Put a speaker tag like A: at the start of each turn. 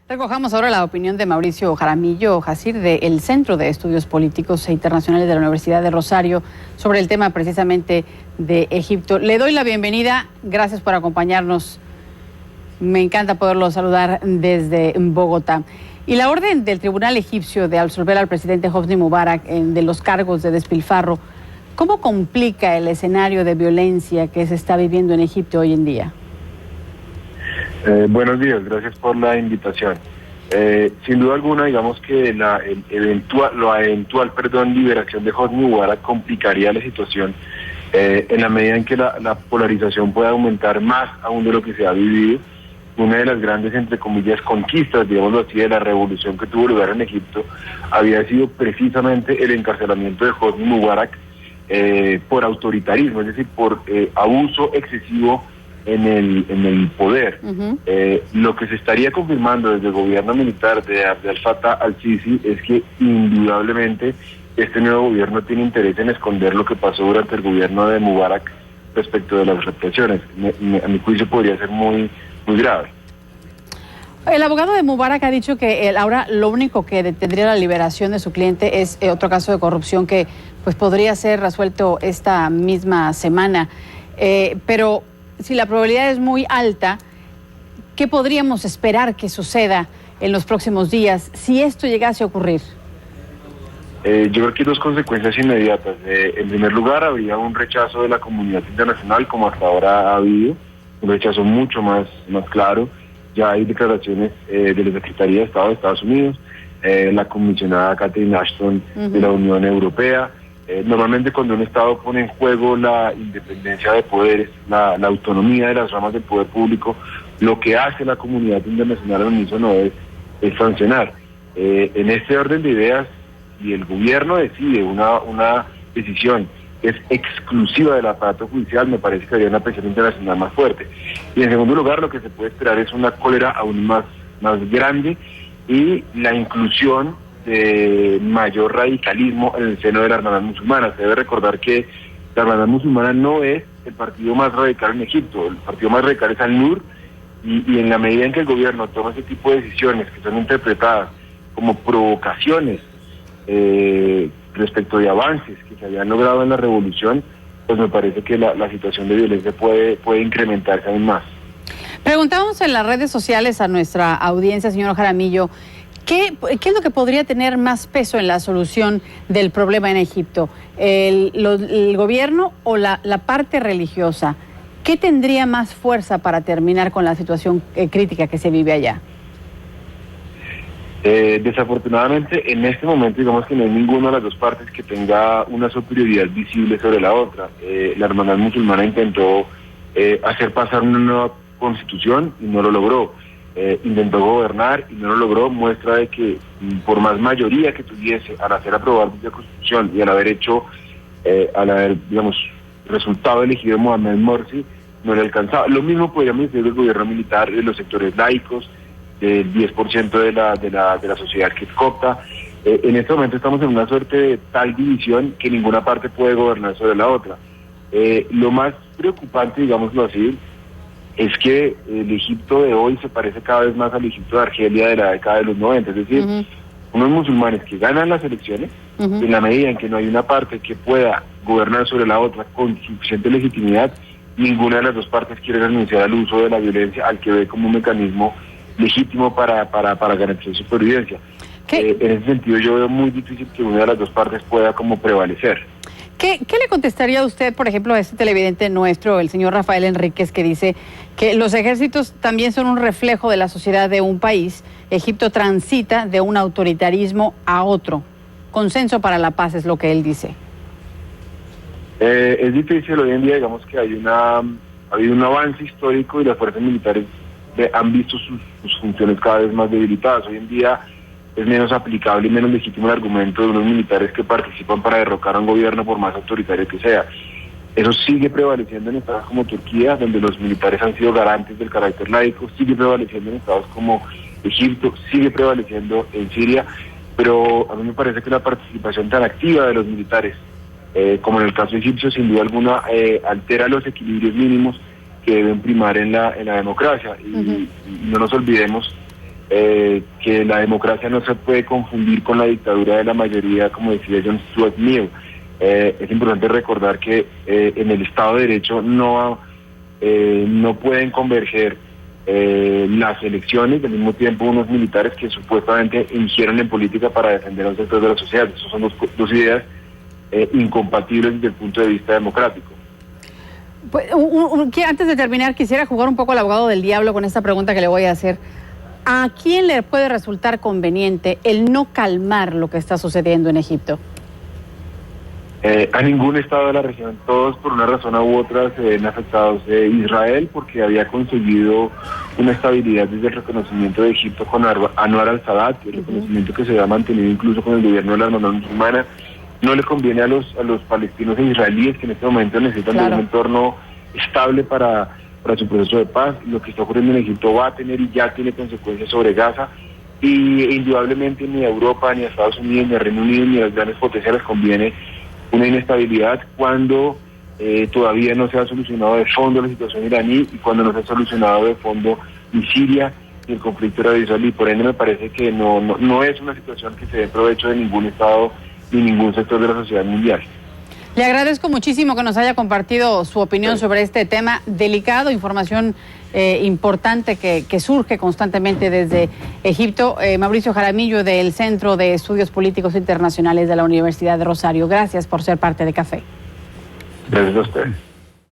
A: Recojamos ahora la opinión de Mauricio Jaramillo Jacir del Centro de Estudios Políticos e Internacionales de la Universidad de Rosario sobre el tema precisamente de Egipto. Le doy la bienvenida, gracias por acompañarnos. Me encanta poderlo saludar desde Bogotá. Y la orden del Tribunal Egipcio de absolver al presidente Hosni Mubarak de los cargos de despilfarro, ¿cómo complica el escenario de violencia que se está viviendo en Egipto hoy en día?
B: Buenos días, gracias por la invitación. Sin duda alguna, digamos que la eventual liberación de Hosni Mubarak complicaría la situación en la medida en que la polarización pueda aumentar más aún de lo que se ha vivido. Una de las grandes, entre comillas, conquistas, digámoslo así, de la revolución que tuvo lugar en Egipto había sido precisamente el encarcelamiento de Hosni Mubarak por autoritarismo, es decir, por abuso excesivo en el poder. Lo que se estaría confirmando desde el gobierno militar de Abdel Fattah al-Sisi es que indudablemente este nuevo gobierno tiene interés en esconder lo que pasó durante el gobierno de Mubarak respecto de las represiones. A mi juicio podría ser muy grave.
A: El abogado de Mubarak ha dicho que ahora lo único que detendría la liberación de su cliente es otro caso de corrupción que pues podría ser resuelto esta misma semana. Pero si la probabilidad es muy alta, ¿qué podríamos esperar que suceda en los próximos días si esto llegase a ocurrir?
B: Yo creo que hay dos consecuencias inmediatas. En primer lugar, habría un rechazo de la comunidad internacional, como hasta ahora ha habido, un rechazo mucho más claro. Ya hay declaraciones de la Secretaría de Estado de Estados Unidos, la comisionada Catherine Ashton de la Unión Europea. Normalmente cuando un Estado pone en juego la independencia de poderes, la autonomía de las ramas del poder público, lo que hace la comunidad internacional al unísono es sancionar. En este orden de ideas, si el gobierno decide una decisión que es exclusiva del aparato judicial, me parece que habría una presión internacional más fuerte. Y en segundo lugar, lo que se puede esperar es una cólera aún más grande y la inclusión de mayor radicalismo en el seno de la Hermandad Musulmana. Se debe recordar que la Hermandad Musulmana no es el partido más radical en Egipto, el partido más radical es Al-Nur, y en la medida en que el gobierno toma ese tipo de decisiones que son interpretadas como provocaciones respecto de avances que se habían logrado en la revolución, pues me parece que la situación de violencia puede incrementarse aún más.
A: Preguntamos en las redes sociales a nuestra audiencia, señor Jaramillo, ¿qué es lo que podría tener más peso en la solución del problema en Egipto? ¿El gobierno o la parte religiosa? ¿Qué tendría más fuerza para terminar con la situación crítica que se vive allá?
B: Desafortunadamente, en este momento, digamos que no hay ninguna de las dos partes que tenga una superioridad visible sobre la otra. La Hermandad Musulmana intentó hacer pasar una nueva constitución y no lo logró. Intentó gobernar y no lo logró, muestra de que por más mayoría que tuviese al hacer aprobar dicha constitución y al haber, digamos, resultado elegido Mohamed Morsi, no le alcanzaba. Lo mismo podríamos decir del gobierno militar, de los sectores laicos, del 10% de la sociedad que es copta. En este momento estamos en una suerte de tal división que ninguna parte puede gobernar sobre la otra. Lo más preocupante, digámoslo así, es que el Egipto de hoy se parece cada vez más al Egipto de Argelia de la década de los 90, es decir, unos musulmanes que ganan las elecciones, en la medida en que no hay una parte que pueda gobernar sobre la otra con suficiente legitimidad, ninguna de las dos partes quiere renunciar al uso de la violencia, al que ve como un mecanismo legítimo para garantizar su supervivencia. En ese sentido yo veo muy difícil que una de las dos partes pueda como prevalecer.
A: ¿Qué le contestaría usted, por ejemplo, a este televidente nuestro, el señor Rafael Enríquez, que dice que los ejércitos también son un reflejo de la sociedad de un país? Egipto transita de un autoritarismo a otro. Consenso para la paz es lo que él dice.
B: Es difícil hoy en día, digamos que ha habido un avance histórico y las fuerzas militares han visto sus funciones cada vez más debilitadas. Hoy en día es menos aplicable y menos legítimo el argumento de unos militares que participan para derrocar a un gobierno por más autoritario que sea. Eso sigue prevaleciendo en estados como Turquía, donde los militares han sido garantes del carácter laico, sigue prevaleciendo en estados como Egipto, sigue prevaleciendo en Siria, pero a mí me parece que la participación tan activa de los militares, como en el caso egipcio, sin duda alguna altera los equilibrios mínimos que deben primar en la democracia. Y no nos olvidemos que la democracia no se puede confundir con la dictadura de la mayoría, como decía John Stuart Mill. Es importante recordar que en el Estado de Derecho no pueden converger las elecciones, al mismo tiempo unos militares que supuestamente ingieron en política para defender a un sector de la sociedad. Esas son dos ideas incompatibles desde el punto de vista democrático.
A: Pues, antes de terminar, quisiera jugar un poco al abogado del diablo con esta pregunta que le voy a hacer. ¿A quién le puede resultar conveniente el no calmar lo que está sucediendo en Egipto?
B: A ningún estado de la región. Todos por una razón u otra se ven afectados. Israel porque había conseguido una estabilidad desde el reconocimiento de Egipto con Anwar al-Sadat, el reconocimiento que se había mantenido incluso con el gobierno de la Hermandad Musulmana. No le conviene a los palestinos e israelíes que en este momento necesitan de un entorno estable para su proceso de paz. Lo que está ocurriendo en Egipto va a tener y ya tiene consecuencias sobre Gaza, y indudablemente ni a Europa, ni a Estados Unidos, ni a Reino Unido, ni a las grandes potencias les conviene una inestabilidad cuando todavía no se ha solucionado de fondo la situación iraní y cuando no se ha solucionado de fondo ni Siria ni el conflicto árabe-israelí. Por ende me parece que no es una situación que se dé provecho de ningún estado ni ningún sector de la sociedad mundial.
A: Le agradezco muchísimo que nos haya compartido su opinión sobre este tema delicado, información importante que surge constantemente desde Egipto. Mauricio Jaramillo, del Centro de Estudios Políticos Internacionales de la Universidad de Rosario. Gracias por ser parte de Café.
B: Gracias a usted.